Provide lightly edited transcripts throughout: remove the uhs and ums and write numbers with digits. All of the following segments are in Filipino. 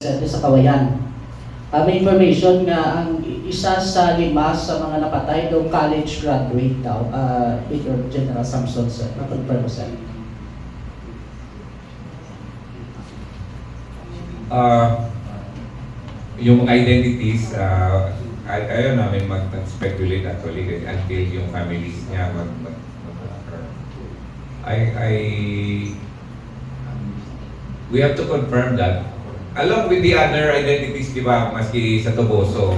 sa Kawayan. May information nga ang isa sa 5 sa mga napatay doon college graduate daw. Major General Samson, sir. Confirm mo, sir. Yung mga identities, ayaw namin mag-speculate actually until yung families niya we have to confirm that. Along with the other identities, di ba, maski sa Toboso,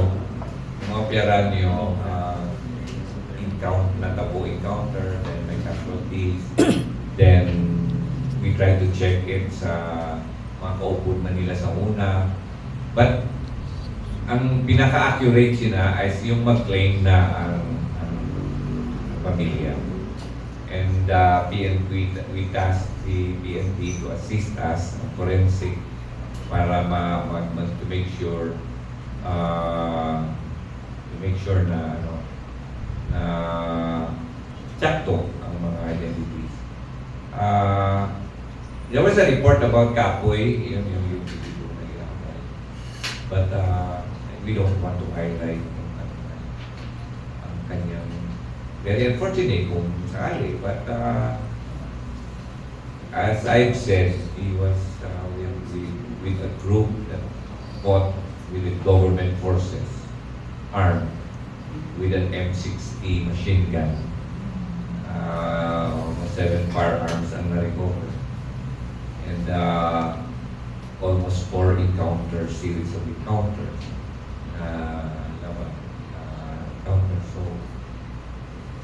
mga Piaranyo, natabo encounter, then may casualties, then we try to check it sa mga kaupod man nila sa una. But ang pinaka-accurate sila ay yung mag-claim na ang pamilya. And PNP, we tasked the PNP to assist us in forensic para to make sure na na sakto ang mga identities. There was a report about Kapoy, yung but we don't want to highlight ang kanyang very unfortunate kung sakali. But as I've said, he was with a group that fought with the government forces, armed with an M60 machine gun. Almost 7 firearms ang na-recover. And almost 4 series of encounters.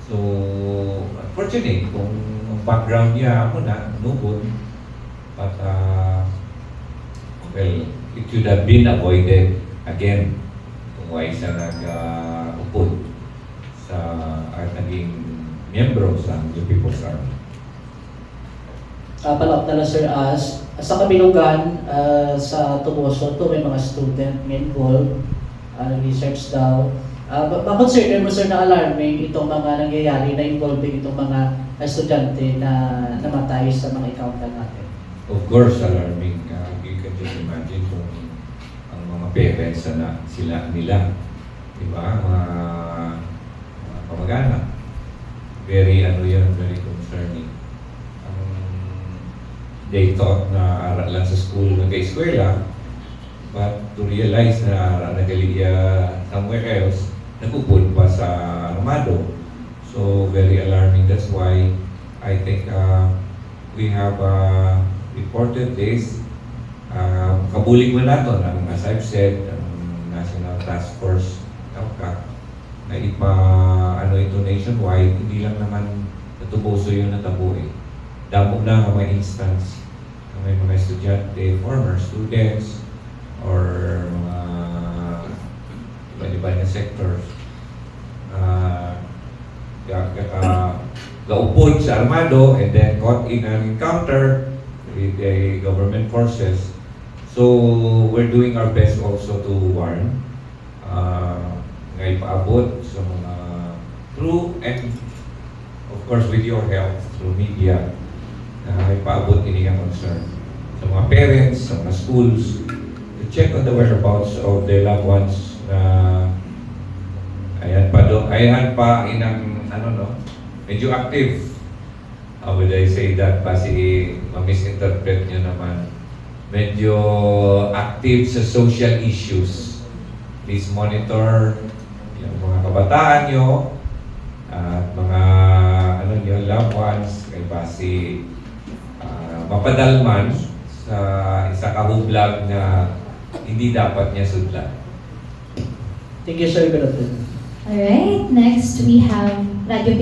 So, unfortunate kung ang background niya muna, nubod. But, well, it should have been avoided again kung why siya nag-upod at naging miyembro sa New People's Army. Palap na lang, sir, sa Kabilugan, sa Tuboso, may mga student involved, research daw. Consider mo, sir, na alarming itong mga nangyayari na involving itong mga estudyante na namatay sa mga encounter natin? Of course, alarming. You can just imagine kung ang mga parents na nila, di ba? Mga kamag-anak. Very concerning. They thought na aral lang sa school, nag-eskwela, but to realize na nagaliya somewhere else, nagupod pa sa armado. So, very alarming. That's why I think we have reported this. Kabulig mo nato, as I've said, ang National Task Force na ito nationwide, hindi lang naman natuboso yung natabo eh. Damo na ang mga instance na may mga estudyante, former students, or mga iba-iba na sectors gaupod sa armado and then caught in an encounter with the government forces. So we're doing our best also to warn nga ipaabot sa mga through, and of course with your help through media, ipaabot ini ang concern sa mga parents, sa mga schools, to check on the whereabouts of their loved ones na ayan pa inang medyo active. How would I say that? Kasi ma-misinterpret nyo naman. Medyo active sa social issues. Please monitor yung mga kabataan nyo at mga loved ones kay basi mapadalman sa isa kahublag na hindi dapat niya sudlan. Thank you, sir. Alright, next we have Radio